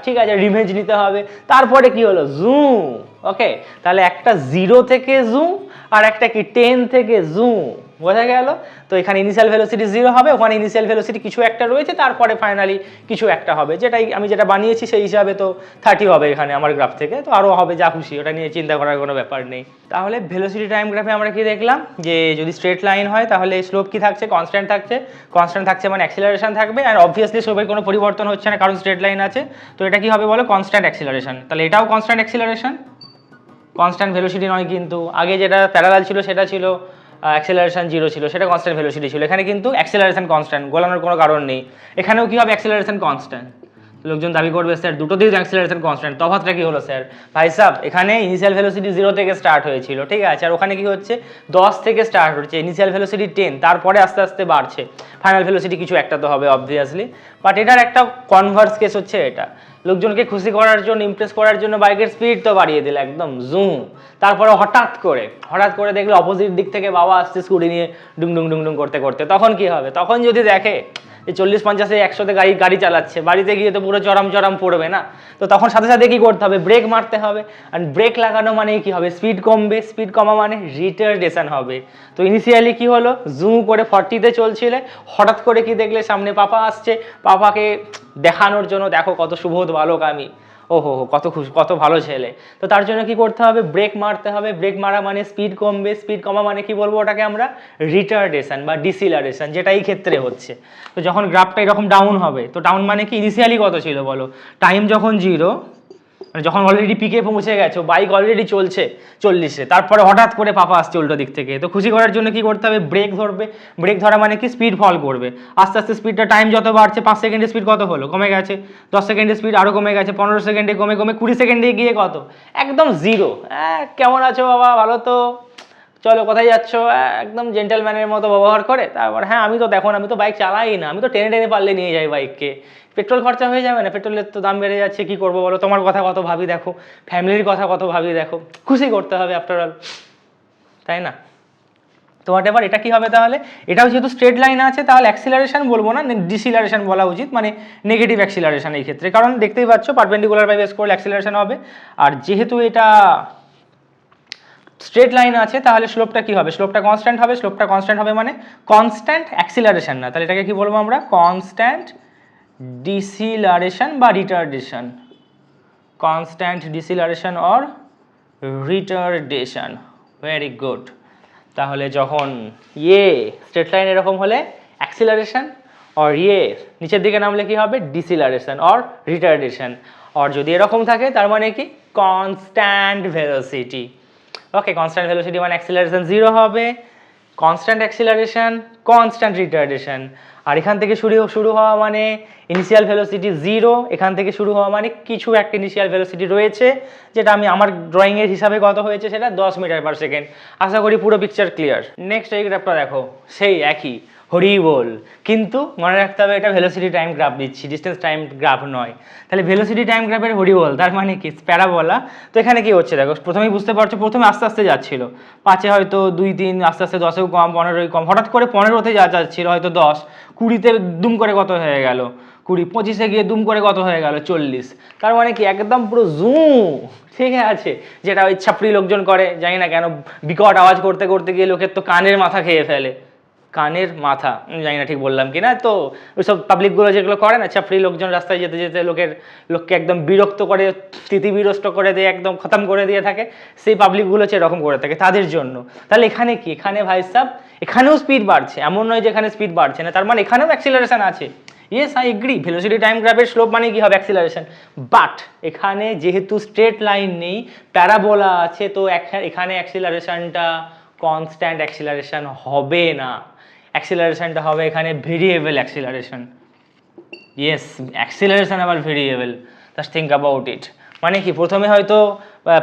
ঠিক আছে রিভেঞ্জ নিতে হবে। তারপরে কি হলো? জুম। ওকে, তাহলে একটা 0 থেকে জুম, আর একটা কি 10 থেকে জুম, বোঝা গেল? তো এখানে ইনিশিয়াল ভেলোসিটি 0 হবে, ওখানে ইনিশিয়াল ভেলোসিটি কিছু একটা রয়েছে, তারপরে ফাইনালি কিছু একটা হবে, যেটাই আমি যেটা বানিয়েছি সেই হিসাবে তো 30 হবে এখানে আমার গ্রাফ থেকে, তো আরও হবে যা খুশি, ওটা নিয়ে চিন্তা করার কোনো ব্যাপার নেই। তাহলে ভেলোসিটি টাইম গ্রাফে আমরা কি দেখলাম? যে যদি স্ট্রেট লাইন হয় তাহলে স্লোপ কি থাকছে? কনস্ট্যান্ট থাকছে। কনস্ট্যান্ট থাকছে মানে অ্যাক্সিলারেশন থাকবে, আর অবভিয়াসলি স্লোপের কোনো পরিবর্তন হচ্ছে না, কারণ স্ট্রেট লাইন আছে। তো এটা কি হবে বলো? Constant acceleration. তাহলে এটাও কনস্ট্যান্ট অ্যাক্সিলারেশন, কনস্ট্যান্ট ভেলোসিটি নয় কিন্তু। আগে যেটা প্যারালাল ছিল সেটা ছিল অ্যাক্সেলারেশন 0 ছিল, সেটা কনস্ট্যান্ট ভেলোসিটি ছিল। এখানে কিন্তু অ্যাক্সেলারেশন কনস্ট্যান্ট, গোলানোর কোনো কারণ নেই। এখানেও কি হবে? Acceleration constant. লোকজন দাবি করবে স্যার দুটোতেই অ্যাক্সেলারেশন কনস্ট্যান্ট, তফাৎটা কি হলো স্যার? ভাই সাহেব, এখানে ইনিশিয়াল ভেলোসিটি 0 থেকে স্টার্ট হয়েছিল, ঠিক আছে, আর ওখানে কি হচ্ছে? 10 থেকে স্টার্ট হচ্ছে, ইনিশিয়াল ভেলোসিটি 10, তারপরে আস্তে আস্তে বাড়ছে। ফাইনাল ভেলোসিটি কিছু একটা তো হবে অবভিয়াসলি, বাট এটার একটা কনভার্স কেস হচ্ছে এটা। লোকজনকে খুশি করার জন্য, ইমপ্রেস করার জন্য বাইকের স্পিড তো বাড়িয়ে দিল একদম জুম, তারপরে হঠাৎ করে দেখলে অপোজিট দিক থেকে বাবা আসছে স্কুটি নিয়ে ডুং ডুং ডুং ডুং করতে করতে, তখন কি হবে? তখন যদি দেখে যে 40-50-এ 100-তে গাড়ি চালাচ্ছে, বাড়িতে গিয়ে তো পুরো চরম পড়বে না? তো তখন সাথে সাথে কি করতে হবে? ব্রেক মারতে হবে। আর ব্রেক লাগানো মানে কি হবে? স্পিড কমবে, স্পিড কমা মানে রিটার্ডেশন হবে। তো ইনিশিয়ালি কি হলো? জুম করে 40-তে চলছিলে, হঠাৎ করে কি দেখলে? সামনে পাপা আসছে, পাপাকে দেখানোর জন্য, দেখো কত সুবোধ বালক আমি, ওহো কত খুশি, কত ভালো ছেলে। তো তার জন্য কি করতে হবে? ব্রেক মারতে হবে। ব্রেক মারা মানে স্পিড কমবে, স্পিড কমা মানে কি বলবো ওটাকে আমরা? রিটার্ডেশন বা ডিসিলারেশন, যেটা এই ক্ষেত্রে হচ্ছে। তো যখন গ্রাফটা এরকম ডাউন হবে, তো ডাউন মানে কি? ইনিশিয়ালি কত ছিল বলো? টাইম যখন 0, মানে যখন অলরেডি পিকে পৌঁছে গেছো, বাইক অলরেডি চলছে 40-এ, তারপরে হঠাৎ করে পাপা আসছে উল্টো দিক থেকে, তো খুশি করার জন্য কি করতে হবে? ব্রেক ধরবে। ব্রেক ধরা মানে কি? স্পিড ফল করবে আস্তে আস্তে। স্পিডটা টাইম যত বাড়ছে, 5 সেকেন্ডের স্পিড কত হলো? কমে গেছে। 10 সেকেন্ডের স্পিড আরও কমে গেছে, 15 সেকেন্ডে কমে 20 সেকেন্ডে গিয়ে কত? একদম 0। কেমন আছো বাবা? ভালো তো? চলো কোথায় যাচ্ছ? একদম জেন্টেলম্যানের মতো ব্যবহার করে। তারপর হ্যাঁ আমি তো, দেখুন আমি তো বাইক চালাই না, আমি তো টেনে পারলে নিয়ে যাই বাইককে, পেট্রোল খরচা হয়ে যাবে না? পেট্রোলের তো দাম বেড়ে যাচ্ছে, কি করবো বলো? তোমার কথা কত ভাবি দেখো, ফ্যামিলির কথা কত ভাবি দেখো, খুশি করতে হবে আফটার অল, তাই না? তো হোয়াটএভার, এটা কি হবে তাহলে? এটাও যেহেতু স্ট্রেট লাইন আছে, তাহলে অ্যাক্সিলারেশন বলবো না, ডিসিলারেশন বলা উচিত, মানে নেগেটিভ অ্যাক্সিলারেশন এই ক্ষেত্রে, কারণ দেখতেই পাচ্ছ পারপেন্ডিকুলার বাই বেস করলে অ্যাক্সিলারেশন হবে। আর যেহেতু এটা স্ট্রেট লাইন আছে, তাহলে স্লোপটা কি হবে? স্লোপটা কনস্ট্যান্ট হবে। স্লোপটা কনস্ট্যান্ট হবে মানে কনস্ট্যান্ট অ্যাক্সিলারেশন না, তাহলে এটাকে কি বলবো আমরা? কনস্ট্যান্ট ডিসিলারেশন বা retardation. Constant deceleration or retardation, very good. তাহলে যখন স্ট্রেট লাইন এরকম হলে অ্যাক্সিলারেশন, আর নিচের দিকে নামলে কি হবে? ডিসিলারেশন অর রিটার্ডেশন। আর যদি এরকম থাকে তার মানে কি? Constant velocity. Okay, constant velocity মানে অ্যাক্সিলারেশন 0 হবে, কনস্ট্যান্ট অ্যাক্সিলারেশন, কনস্ট্যান্ট রিটার্ডেশন। আর এখান থেকে শুরু হওয়া মানে ইনিশিয়াল ভেলোসিটি 0, এখান থেকে শুরু হওয়া মানে কিছু একটা ইনিশিয়াল ভেলোসিটি রয়েছে, যেটা আমি আমার ড্রয়িংয়ের হিসাবে কত হয়েছে সেটা 10 মিটার পার সেকেন্ড। আশা করি পুরো পিকচার ক্লিয়ার। নেক্সট এই গ্রাফটা দেখো, সেই একই, হরি বল। কিন্তু মনে রাখতে হবে এটা ভেলোসিটি টাইম গ্রাফ দিচ্ছি, ডিস্টেন্স টাইম গ্রাফ নয়। তাহলে ভেলোসিটি টাইম গ্রাফের হরি বল তার মানে কি প্যারাবোলা। তো এখানে কি হচ্ছে দেখো, প্রথমেই বুঝতে পারছো, প্রথমে আস্তে আস্তে যাচ্ছিল, 5-এ হয়তো 2-3, আস্তে আস্তে 10-এও কম, 15-ই কম, হঠাৎ করে 15-তে যাচ্ছিল হয়তো 10, 20-তে দুম করে কত হয়ে গেল 20, 25-এ গিয়ে দুম করে কত হয়ে গেল 40। তার মানে কি একদম পুরো জুম, ঠিক আছে, যেটা ওই ছাপড়ি লোকজন করে, জানি না কেন, বিকট আওয়াজ করতে করতে গিয়ে লোকের তো কানের মাথা খেয়ে ফেলে, কানের মাথা, জানি না ঠিক বললাম কিনা। তো ওইসব পাবলিকগুলো যেগুলো করে না, ছাপড়ি লোকজন রাস্তায় যেতে যেতে লোককে একদম বিরক্ত করে, তিতিবিরস্ত করে দিয়ে একদম খতম করে দিয়ে থাকে, সেই পাবলিকগুলো হচ্ছে এরকম করে থাকে তাদের জন্য। তাহলে এখানে কি, এখানে ভাই সাব এখানেও স্পিড বাড়ছে, এমন নয় যে এখানে স্পিড বাড়ছে না, তার মানে এখানেও অ্যাক্সিলারেশন আছে। Yes I agree, velocity time গ্রাফের স্লোপ মানে কি হবে, অ্যাক্সিলারেশন। বাট এখানে যেহেতু স্ট্রেট লাইন নেই, প্যারাবোলা আছে, তো এখানে অ্যাক্সিলারেশনটা কনস্ট্যান্ট অ্যাক্সিলারেশন হবে না, অ্যাক্সিলারেশনটা হবে এখানে ভেরিয়েবল অ্যাক্সিলারেশন। ইয়েস, অ্যাক্সিলারেশন আবার variable, just think about it. মানে কি, প্রথমে হয়তো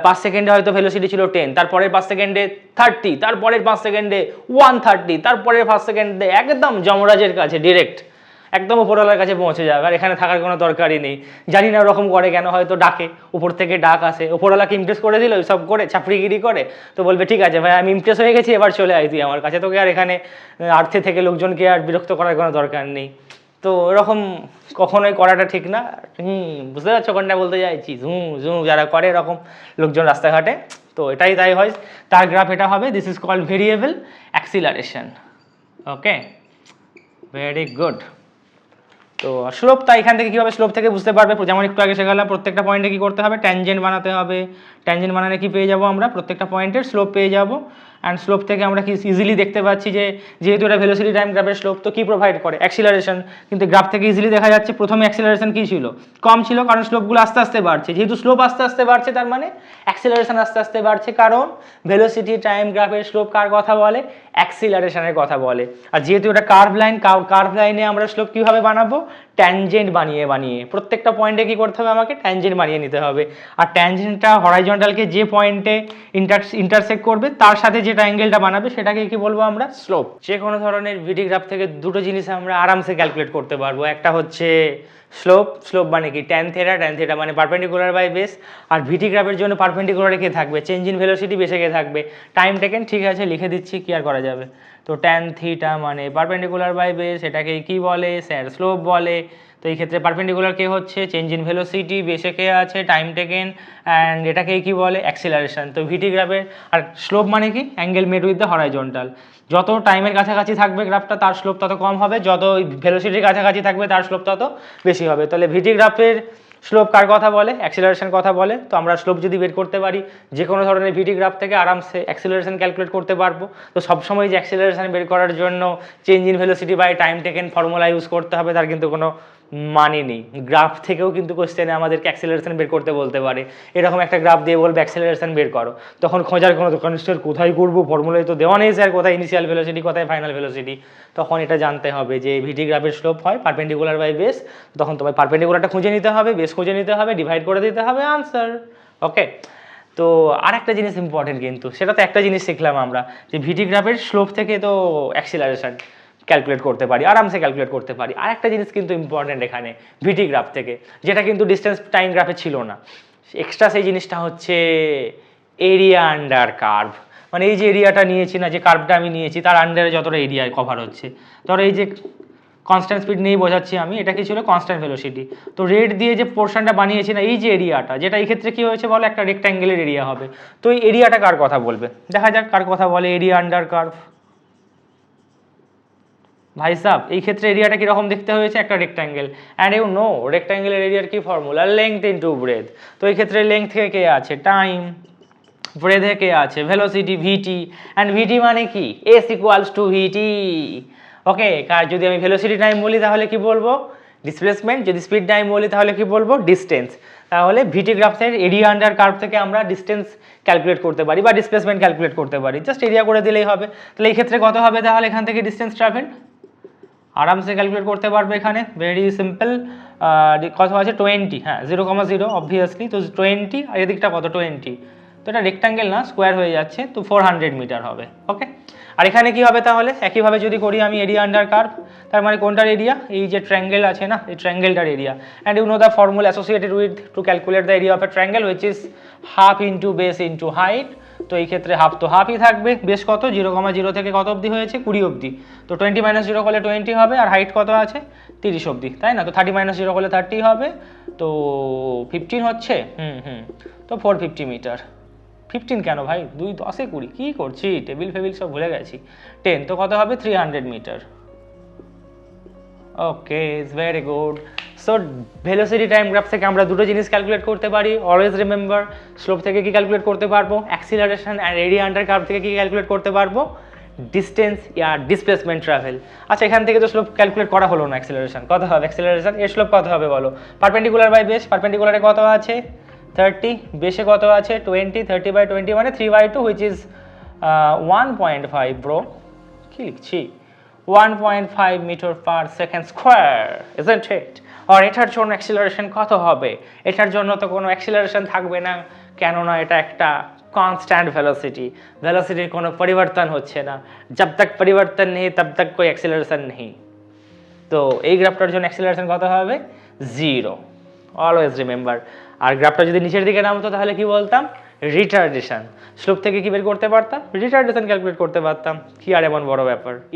5 সেকেন্ডে হয়তো ভেলোসিটি ছিল 10, তারপরের 5 সেকেন্ডে 30, তারপরের 5 সেকেন্ডে 130, তারপরের 5 সেকেন্ডে একদম যমরাজের কাছে ডিরেক্ট, একদম উপরওয়ালার কাছে পৌঁছে যাবে, আর এখানে থাকার কোনো দরকারই নেই। জানি না ওরকম করে কেন, হয়তো ডাকে, উপর থেকে ডাক আসে, উপরওয়ালাকে ইমপ্রেস করে দিল সব করে, ছাপড়িগিরি করে, তো বলবে ঠিক আছে ভাই আমি ইমপ্রেস হয়ে গেছি, এবার চলে আয় তুই আমার কাছে, তোকে আর এখানে আর্থে থেকে লোকজনকে আর বিরক্ত করার কোনো দরকার নেই। তো এরকম কখনোই করাটা ঠিক না। বুঝতে পারছো কোনটা বলতে চাইছি, যারা করে এরকম লোকজন রাস্তাঘাটে, তো এটাই তাই হয়, তার গ্রাফ এটা হবে। This is called variable acceleration. Okay, very good. তো স্লোপটা এখান থেকে কীভাবে, স্লোপ থেকে বুঝতে পারবে, যেমন একটু আগে শেখালাম, প্রত্যেকটা পয়েন্টে কী করতে হবে, ট্যানজেন্ট বানাতে হবে। ট্যানজেন্ট বানালে কি পেয়ে যাবো আমরা, প্রত্যেকটা পয়েন্টের স্লোপ পেয়ে যাবো। অ্যান্ড স্লোপ থেকে আমরা কি ইজিলি দেখতে পাচ্ছি যে যেহেতু এটা ভেলোসিটি টাইম গ্রাফের স্লোপ, তো কি প্রোভাইড করে, অ্যাক্সিলারেশন। কিন্তু গ্রাফ থেকে ইজিলি দেখা যাচ্ছে প্রথমে অ্যাক্সিলারেশন কী ছিল, কম ছিল, কারণ স্লোপগুলো আস্তে আস্তে বাড়ছে। যেহেতু স্লোপ আস্তে আস্তে বাড়ছে, তার মানে অ্যাক্সিলারেশন আস্তে আস্তে বাড়ছে, কারণ ভেলোসিটি টাইম গ্রাফের স্লোপ কার কথা বলে, অ্যাক্সিলারেশনের কথা বলে। আর যেহেতু এটা কার্ভ লাইন, কার্ভ লাইনে আমরা স্লোপ কীভাবে বানাবো, ট্যানজেন্ট বানিয়ে প্রত্যেকটা পয়েন্টে কি করতে হবে, আমাকে ট্যানজেন্ট বানিয়ে নিতে হবে। আর ট্যানজেন্টটা হরাইজন্টালকে যে পয়েন্টে ইন্টারসেক্ট করবে তার সাথে যেটা অ্যাঙ্গেলটা বানাবে সেটাকে কি বলবো আমরা, স্লোপ। যে কোনো ধরনের ভিডি গ্রাফ থেকে দুটো জিনিস আমরা আরামসে ক্যালকুলেট করতে পারবো। একটা হচ্ছে স্লোপ মানে কি, ট্যান থেটা মানে পারপেন্ডিকুলার বাই বেস। আর ভিটি গ্রাফের জন্য পারপেন্ডিকুলারে কে থাকবে, চেঞ্জ ইন ভেলোসিটি বেসে কে থাকবে, টাইম টেকেন। ঠিক আছে, লিখে দিচ্ছি, কি আর করা যাবে। তো ট্যান থিটা মানে পারপেন্ডিকুলার বাই বেস, এটাকে কি বলে, স্যার স্লোপ বলে। তো এই ক্ষেত্রে পারপেন্ডিকুলার কে হচ্ছে চেঞ্জ ইন ভেলোসিটি, বেসে কে আছে টাইম টেকেন, অ্যান্ড এটাকে কি বলে, অ্যাক্সিলারেশন। তো ভিটি গ্রাফের আর স্লোপ মানে কি, angle made with the horizontal. যত টাইমের কাছাকাছি থাকবে গ্রাফটা, তার স্লোপ তত কম হবে, যত ভেলোসিটির কাছাকাছি থাকবে তার স্লোপ তত বেশি হবে। তাহলে ভিটি গ্রাফের স্লোপ কার কথা বলে, অ্যাক্সিলারেশন কথা বলে। তো আমরা স্লোপ যদি বের করতে পারি যে কোনো ধরনের ভিটি গ্রাফ থেকে, আরামসে অ্যাক্সিলারেশন ক্যালকুলেট করতে পারবো। তো সবসময় যে অ্যাক্সিলারেশন বের করার জন্য change in velocity by time taken formula use করতে হবে, তার কিন্তু কোনো মানে নেই। গ্রাফ থেকেও কিন্তু কোশ্চেনে আমাদেরকে অ্যাক্সিলারেশন বের করতে বলতে পারে, এরকম একটা গ্রাফ দিয়ে বলবে অ্যাক্সিলারেশন বের করো, তখন খোঁজার কোনো দোকান, স্যার কোথায় করবো, ফর্মুলায় তো দেওয়া নেই স্যার, কোথায় ইনিশিয়াল ভেলোসিটি, কোথায় ফাইনাল ভেলোসিটি। তখন এটা জানতে হবে যে ভিটি গ্রাফের স্লোপ হয় পারপেন্ডিকুলার বাই বেস, তখন তোমার পারপেন্ডিকুলারটা খুঁজে নিতে হবে, বেস খুঁজে নিতে হবে, ডিভাইড করে দিতে হবে, আনসার। ওকে, তো আর একটা জিনিস ইম্পর্টেন্ট, কিন্তু সেটা তো একটা জিনিস শিখলাম আমরা, যে ভিটি গ্রাফের স্লোপ থেকে তো অ্যাক্সিলারেশন ক্যালকুলেট করতে পারি, আরামসে ক্যালকুলেট করতে পারি। আর একটা জিনিস কিন্তু ইম্পর্টেন্ট এখানে ভিটি গ্রাফ থেকে, যেটা কিন্তু ডিস্টেন্স টাইম গ্রাফে ছিল না, এক্সট্রা সেই জিনিসটা হচ্ছে এরিয়া আন্ডার কার্ভ। মানে এই যে এরিয়াটা নিয়েছি না, যে কার্ভটা আমি নিয়েছি তার আন্ডারে যতটা এরিয়া কভার হচ্ছে, ধরো এই যে কনস্ট্যান্ট স্পিড নিয়েই বোঝাচ্ছি আমি, এটা কি ছিল কনস্ট্যান্ট ভেলোসিটি। তো রেড দিয়ে যে পোর্শনটা বানিয়েছি না, এই যে এরিয়াটা, যেটা এই ক্ষেত্রে কি হয়েছে বলো, একটা রেক্ট্যাঙ্গেলের এরিয়া হবে। তো এই এরিয়াটা কার কথা বলবে, দেখা যাক কার কথা বলে, এরিয়া আন্ডার কার্ভ। ভাই সাব এই ক্ষেত্রে এরিয়াটা কিরকম দেখতে হয়েছে, একটা রেক্ট্যাঙ্গেল, অ্যান্ড ইউ নো রেক্ট্যাঙ্গেলের এরিয়ার কি ফর্মুলা, লেংথ ইনটু ব্রেথ। তো এই ক্ষেত্রে লেংথ কে আছে টাইম, ব্রেথে কে আছে ভেলোসিটি ভিটি, অ্যান্ড ভিটি মানে কি এস ইকুয়ালস টু ভিটি। ওকে, যদি আমি ভেলোসিটি টাইম বলি তাহলে কি বলবো, ডিসপ্লেসমেন্ট। যদি স্পিড টাইম বলি তাহলে কি বলবো, ডিস্টেন্স। তাহলে ভিটি গ্রাফের এরিয়া আন্ডার কার্ভ থেকে আমরা ডিস্টেন্স ক্যালকুলেট করতে পারি বা ডিসপ্লেসমেন্ট ক্যালকুলেট করতে পারি, জাস্ট এরিয়া করে দিলেই হবে। তাহলে এই ক্ষেত্রে কত হবে, তাহলে এখান থেকে ডিস্টেন্স ট্রাভেল আরামসে ক্যালকুলেট করতে পারবে এখানে, ভেরি সিম্পল। কত আছে 20, হ্যাঁ 0,0 অবভিয়াসলি, তো 20, আর এদিকটা কত 20, তো এটা রেক্ট্যাঙ্গেল না, স্কোয়ার হয়ে যাচ্ছে, তো 400 মিটার হবে। ওকে, আর এখানে কি হবে তাহলে, একইভাবে যদি করি আমি এরিয়া আন্ডার কার্ভ, তার মানে কোনটার এরিয়া, এই যে ট্রায়াঙ্গেল আছে না, এই ট্রায়াঙ্গেলটার area, and you know the formula associated with to calculate the area of a triangle which is half into base into height. তো এই ক্ষেত্রে হাফ তো হাফই থাকবে, বেস কত 0,0 থেকে কত অবধি হয়েছে 20 অবধি, তো 20 - 0 করলে 20 হবে, আর হাইট কত আছে 30 অবধি, তাই না, তো 30 - 0 করলে 30 হবে, তো 15 হচ্ছে, তো 450 মিটার। 15 কেন ভাই, 2 10 এ 20 কী করছি, টেবিল ফেবিল সব ভুলে গেছি। 10 তো কত হবে 300 metre. Okay, it's very good. So velocity time graph থেকে আমরা দুটো জিনিস ক্যালকুলেট করতে পারি, অলওয়েজ রিমেম্বার। স্লোপ থেকে কি ক্যালকুলেট করতে পারবো, acceleration and area under curve থেকে কি ক্যালকুলেট করতে পারবো, ডিস্টেন্স ইয়া ডিসপ্লেসমেন্ট ট্রাভেল। আচ্ছা, এখান থেকে তো স্লোপ ক্যালকুলেট করা হলো না, অ্যাক্সিলারেশন কত হবে, অ্যাক্সিলারেশন এর স্লোপ কত হবে বলো, পারপেন্ডিকুলার বাই বেস, পারপেন্ডিকুলারে কত আছে 30, বেসে কত আছে 20, 30/20 মানে 3/2 হুইচ ইজ 1.5 ব্রো, কি লিখছি 1.5 metre per second square, isn't it? আর এটার জন্য অ্যাক্সিলারেশন কত হবে, এটার জন্য তো কোনো অ্যাক্সিলারেশন থাকবে না, কেননা এটা একটা কনস্ট্যান্ট ভেলোসিটি, ভেলোসিটির কোনো পরিবর্তন হচ্ছে না, জব তক পরিবর্তন নেই তব তক কোই অ্যাক্সিলারেশন নেই। তো এই গ্রাফটার জন্য অ্যাক্সিলারেশন কত হবে 0, অলওয়েজ রিমেম্বার। আর গ্রাফটা যদি নিচের দিকে নামতো তাহলে কি বলতাম, রিটার্ডেশন। স্লোপ থেকে কি বের করতে পারতাম, রিটার্ডেশন ক্যালকুলেট করতে পারতাম, কি আর এমন বড় ব্যাপার।